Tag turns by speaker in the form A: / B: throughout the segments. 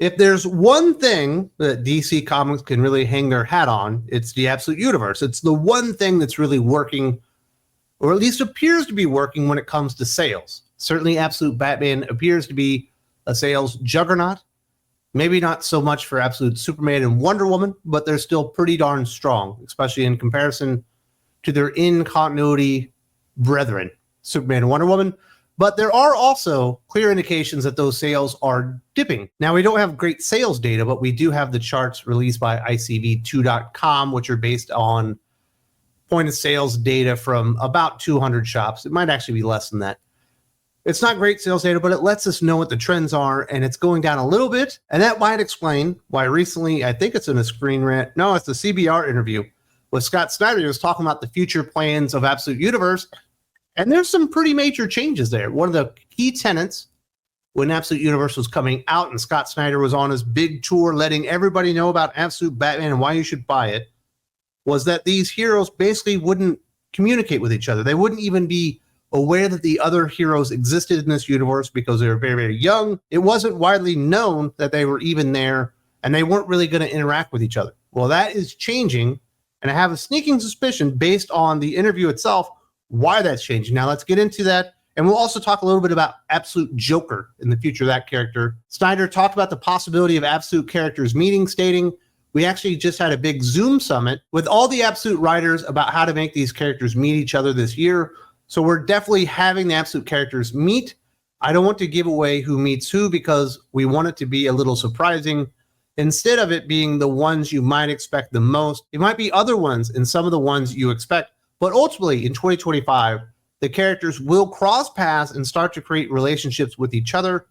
A: If there's one thing that DC Comics can really hang their hat on, it's the Absolute Universe. It's the one thing that's really working, or at least appears to be working when it comes to sales. Certainly Absolute Batman appears to be a sales juggernaut. Maybe not so much for Absolute Superman and Wonder Woman, but they're still pretty darn strong, especially in comparison to their in-continuity brethren, Superman and Wonder Woman. But there are also clear indications that those sales are dipping. Now, we don't have great sales data, but we do have the charts released by ICV2.com, which are based on point of sales data from about 200 shops. It might actually be less than that. It's not great sales data, but it lets us know what the trends are, and it's going down a little bit. And that might explain why recently, I think it's in a Screen Rant. No, it's the CBR interview with Scott Snyder. He was talking about the future plans of Absolute Universe. And there's some pretty major changes there. One of the key tenets when Absolute Universe was coming out and Scott Snyder was on his big tour letting everybody know about Absolute Batman and why you should buy it was that these heroes basically wouldn't communicate with each other. They wouldn't even be aware that the other heroes existed in this universe because they were very, very young. It wasn't widely known that they were even there, and they weren't really going to interact with each other. Well, that is changing, and I have a sneaking suspicion based on the interview itself why that's changing. Now, let's get into that. And we'll also talk a little bit about Absolute Joker in the future of that character. Snyder talked about the possibility of Absolute characters meeting, stating, we actually just had a big Zoom summit with all the Absolute writers about how to make these characters meet each other this year. So we're definitely having the Absolute characters meet. I don't want to give away who meets who because we want it to be a little surprising. Instead of it being the ones you might expect the most, it might be other ones and some of the ones you expect. But ultimately, in 2025, the characters will cross paths and start to create relationships with each other.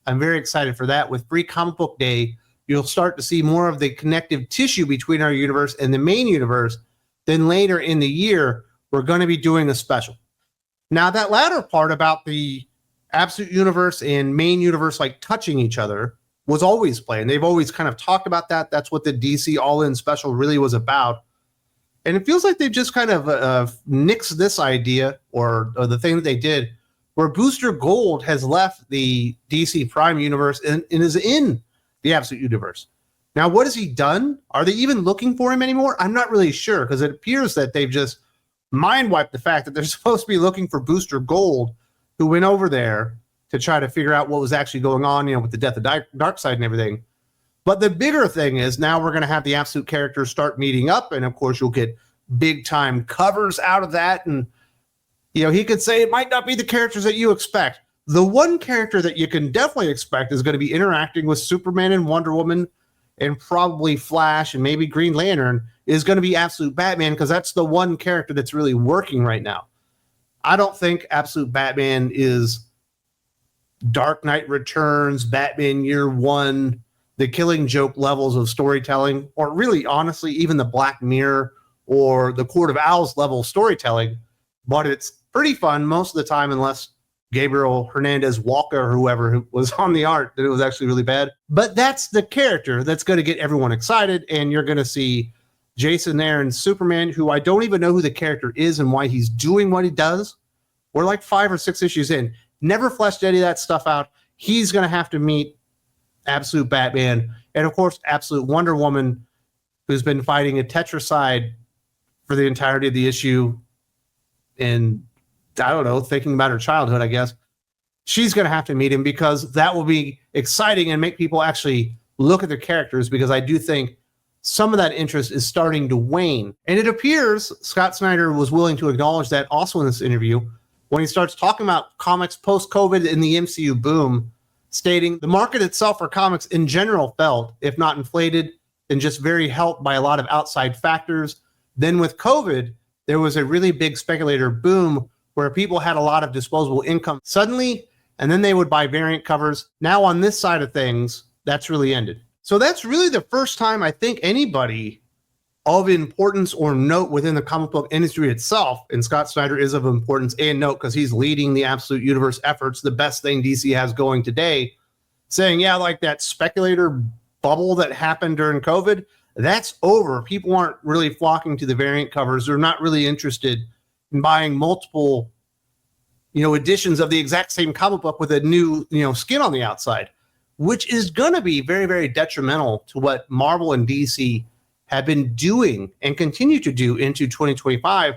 A: I'm very excited for that. With Free Comic Book Day, you'll start to see more of the connective tissue between our universe and the main universe. Then later in the year, we're going to be doing a special. Now, that latter part about the Absolute Universe and main universe like touching each other was always planned. They've always kind of talked about that. That's what the DC All-In special really was about. And it feels like they've just kind of nixed this idea or the thing that they did where Booster Gold has left the DC Prime universe and is in the Absolute Universe. Now, what has he done? Are they even looking for him anymore? I'm not really sure because it appears that they've just mind wiped the fact that they're supposed to be looking for Booster Gold, who went over there to try to figure out what was actually going on, with the death of Darkseid and everything. But the bigger thing is now we're going to have the Absolute characters start meeting up. And of course, you'll get big time covers out of that. And, he could say it might not be the characters that you expect. The one character that you can definitely expect is going to be interacting with Superman and Wonder Woman and probably Flash and maybe Green Lantern is going to be Absolute Batman because that's the one character that's really working right now. I don't think Absolute Batman is Dark Knight Returns, Batman Year One, the Killing Joke levels of storytelling, or really, honestly, even the Black Mirror or the Court of Owls level storytelling, but it's pretty fun most of the time unless Gabriel Hernandez Walker or whoever was on the art, that it was actually really bad. But that's the character that's going to get everyone excited, and you're going to see Jason Aaron Superman, who I don't even know who the character is and why he's doing what he does. We're like 5 or 6 issues in. Never fleshed any of that stuff out. He's going to have to meet Absolute Batman, and of course, Absolute Wonder Woman, who's been fighting a tetracide for the entirety of the issue, and I don't know, thinking about her childhood, I guess. She's going to have to meet him because that will be exciting and make people actually look at their characters, because I do think some of that interest is starting to wane. And it appears Scott Snyder was willing to acknowledge that also in this interview when he starts talking about comics post-COVID and the MCU boom, stating the market itself for comics in general felt, if not inflated, and just very helped by a lot of outside factors. Then with COVID, there was a really big speculator boom where people had a lot of disposable income suddenly, and then they would buy variant covers. Now on this side of things, that's really ended. So that's really the first time I think anybody of importance or note within the comic book industry itself, and Scott Snyder is of importance and note because he's leading the Absolute Universe efforts, the best thing DC has going today, saying, yeah, like that speculator bubble that happened during COVID, that's over. People aren't really flocking to the variant covers. They're not really interested in buying multiple, editions of the exact same comic book with a new, skin on the outside. which is going to be very, very detrimental to what Marvel and DC have been doing and continue to do into 2025,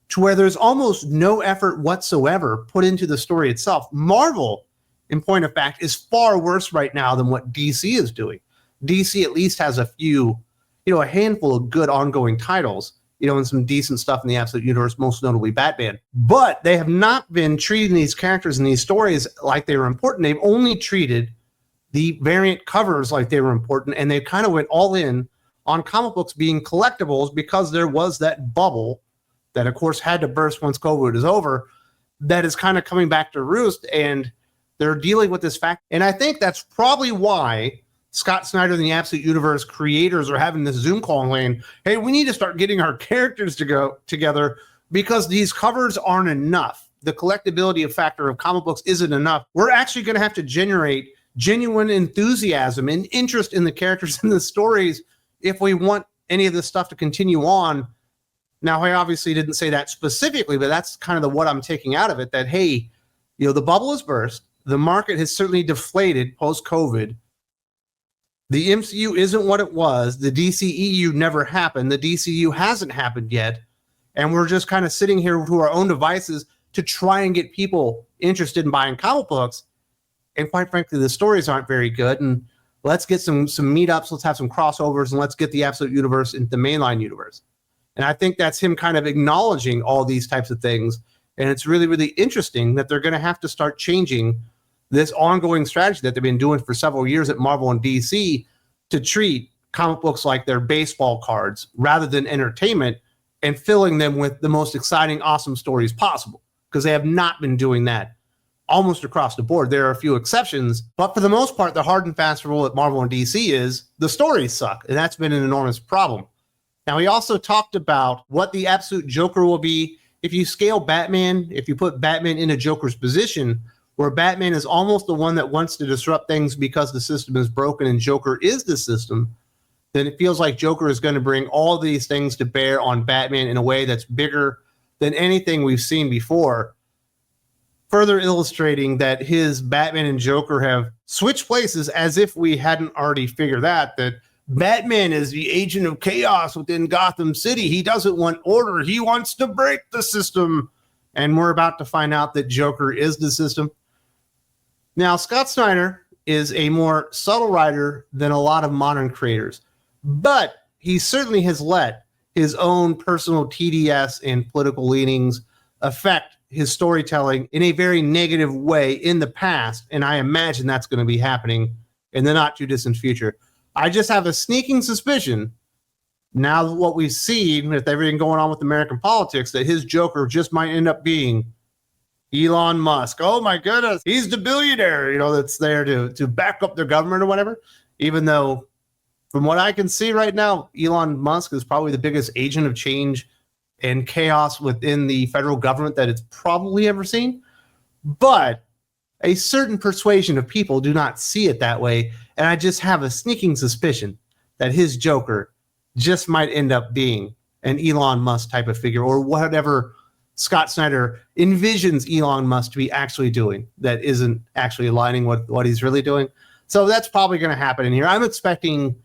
A: to where there's almost no effort whatsoever put into the story itself. Marvel, in point of fact, is far worse right now than what DC is doing. DC at least has a few, a handful of good ongoing titles, and some decent stuff in the Absolute Universe, most notably Batman. But they have not been treating these characters in these stories like they were important. They've only treated the variant covers like they were important, and they kind of went all in on comic books being collectibles because there was that bubble that, of course, had to burst once COVID is over, that is kind of coming back to roost, and they're dealing with this fact. And I think that's probably why Scott Snyder and the Absolute Universe creators are having this Zoom call and saying, hey, we need to start getting our characters to go together because these covers aren't enough. The collectability factor of comic books isn't enough. We're actually going to have to generate genuine enthusiasm and interest in the characters and the stories if we want any of this stuff to continue on. Now, I obviously didn't say that specifically, but that's kind of what I'm taking out of it, that, hey, the bubble has burst. The market has certainly deflated post-COVID. The MCU isn't what it was. The DCEU never happened. The DCU hasn't happened yet. And we're just kind of sitting here to our own devices to try and get people interested in buying comic books. And quite frankly, the stories aren't very good. And let's get some meetups, let's have some crossovers, and let's get the Absolute Universe into the mainline universe. And I think that's him kind of acknowledging all these types of things. And it's really, really interesting that they're going to have to start changing this ongoing strategy that they've been doing for several years at Marvel and DC to treat comic books like they're baseball cards rather than entertainment, and filling them with the most exciting, awesome stories possible, because they have not been doing that almost across the board. There are a few exceptions, but for the most part, the hard and fast rule at Marvel and DC is the stories suck, and that's been an enormous problem. Now, he also talked about what the absolute Joker will be if you scale Batman, if you put Batman in a Joker's position, where Batman is almost the one that wants to disrupt things because the system is broken and Joker is the system, then it feels like Joker is going to bring all these things to bear on Batman in a way that's bigger than anything we've seen before, further illustrating that his Batman and Joker have switched places, as if we hadn't already figured that Batman is the agent of chaos within Gotham City. He doesn't want order. He wants to break the system. And we're about to find out that Joker is the system. Now, Scott Snyder is a more subtle writer than a lot of modern creators, but he certainly has let his own personal TDS and political leanings affect his storytelling in a very negative way in the past, and I imagine that's going to be happening in the not too distant future. I just have a sneaking suspicion, now that what we've seen with everything going on with American politics, that his Joker just might end up being Elon Musk. Oh my goodness, he's the billionaire, that's there to back up their government or whatever. Even though, from what I can see right now, Elon Musk is probably the biggest agent of change and chaos within the federal government that it's probably ever seen. But a certain persuasion of people do not see it that way. And I just have a sneaking suspicion that his Joker just might end up being an Elon Musk type of figure, or whatever Scott Snyder envisions Elon Musk to be actually doing that isn't actually aligning with what he's really doing. So that's probably going to happen in here. I'm expecting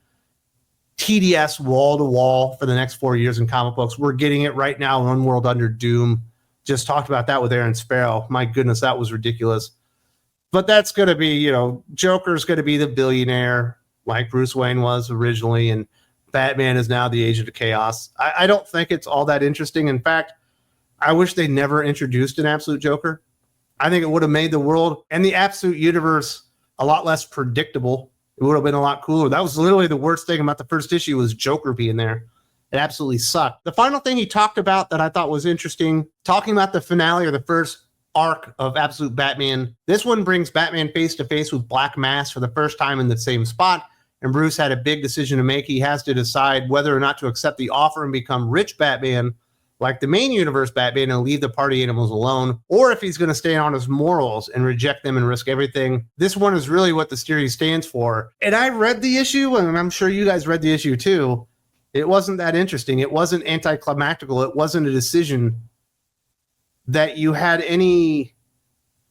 A: TDS wall to wall for the next 4 years in comic books. We're getting it right now in One World Under Doom. Just talked about that with Aaron Sparrow. My goodness, that was ridiculous. But that's going to be, Joker's going to be the billionaire like Bruce Wayne was originally, and Batman is now the agent of chaos. I don't think it's all that interesting. In fact, I wish they never introduced an absolute Joker. I think it would have made the world and the Absolute Universe a lot less predictable. It would have been a lot cooler. That was literally the worst thing about the first issue, was Joker being there. It absolutely sucked. The final thing he talked about that I thought was interesting, talking about the finale or the first arc of Absolute Batman. This one brings Batman face to face with Black Mask for the first time in the same spot. And Bruce had a big decision to make. He has to decide whether or not to accept the offer and become rich Batman, like the main universe Batman, and leave the party animals alone, or if he's going to stay on his morals and reject them and risk everything. This one is really what the series stands for. And I read the issue, and I'm sure you guys read the issue too. It wasn't that interesting. It wasn't anticlimactical. It wasn't a decision that you had any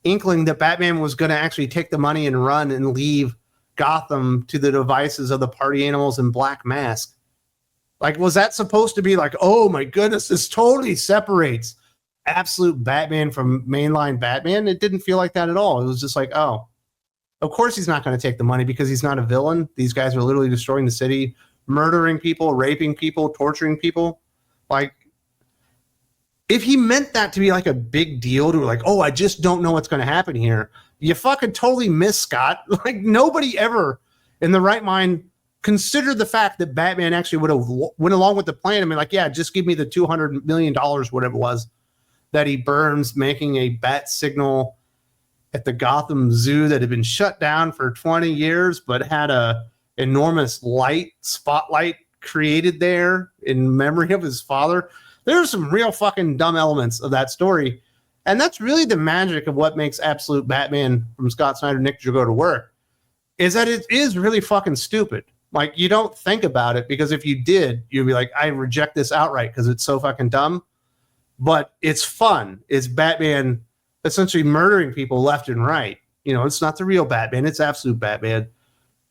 A: inkling that Batman was going to actually take the money and run and leave Gotham to the devices of the party animals in Black Mask. Like, was that supposed to be like, oh my goodness, this totally separates absolute Batman from mainline Batman? It didn't feel like that at all. It was just like, oh, of course he's not going to take the money because he's not a villain. These guys are literally destroying the city, murdering people, raping people, torturing people. Like, if he meant that to be like a big deal, to like, oh, I just don't know what's going to happen here, you fucking totally miss, Scott. Like, nobody ever in the right mind considered the fact that Batman actually would have went along with the plan and been like, yeah, just give me the $200 million, whatever it was, that he burns making a bat signal at the Gotham Zoo that had been shut down for 20 years, but had a enormous spotlight created there in memory of his father. There's some real fucking dumb elements of that story. And that's really the magic of what makes Absolute Batman from Scott Snyder, Nick Drago to work, is that it is really fucking stupid. Like, you don't think about it, because if you did, you'd be like, I reject this outright because it's so fucking dumb. But it's fun. It's Batman essentially murdering people left and right. You know, it's not the real Batman. It's Absolute Batman.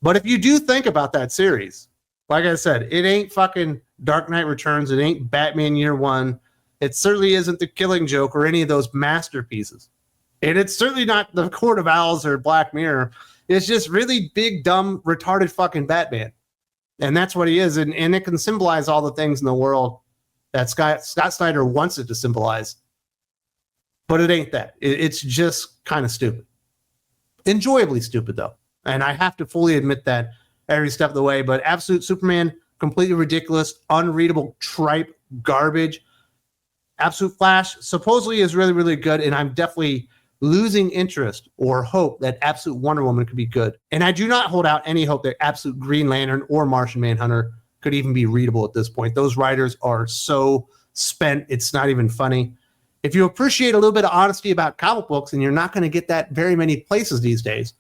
A: But if you do think about that series, like I said, it ain't fucking Dark Knight Returns. It ain't Batman Year One. It certainly isn't The Killing Joke or any of those masterpieces. And it's certainly not The Court of Owls or Black Mirror. It's just really big, dumb, retarded fucking Batman. And that's what he is. And it can symbolize all the things in the world that Scott Snyder wants it to symbolize. But it ain't that. It's just kind of stupid. Enjoyably stupid, though. And I have to fully admit that every step of the way. But Absolute Superman, completely ridiculous, unreadable, tripe, garbage. Absolute Flash supposedly is really, really good. And I'm definitely losing interest or hope that Absolute Wonder Woman could be good. And I do not hold out any hope that Absolute Green Lantern or Martian Manhunter could even be readable at this point. Those writers are so spent, it's not even funny. If you appreciate a little bit of honesty about comic books, and you're not going to get that very many places these days,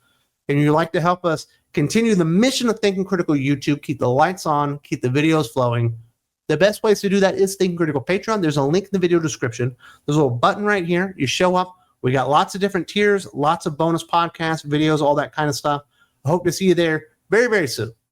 A: and you'd like to help us continue the mission of Thinking Critical YouTube, keep the lights on, keep the videos flowing, the best place to do that is Thinking Critical Patreon. There's a link in the video description. There's a little button right here. You show up. We got lots of different tiers, lots of bonus podcasts, videos, all that kind of stuff. I hope to see you there very, very soon.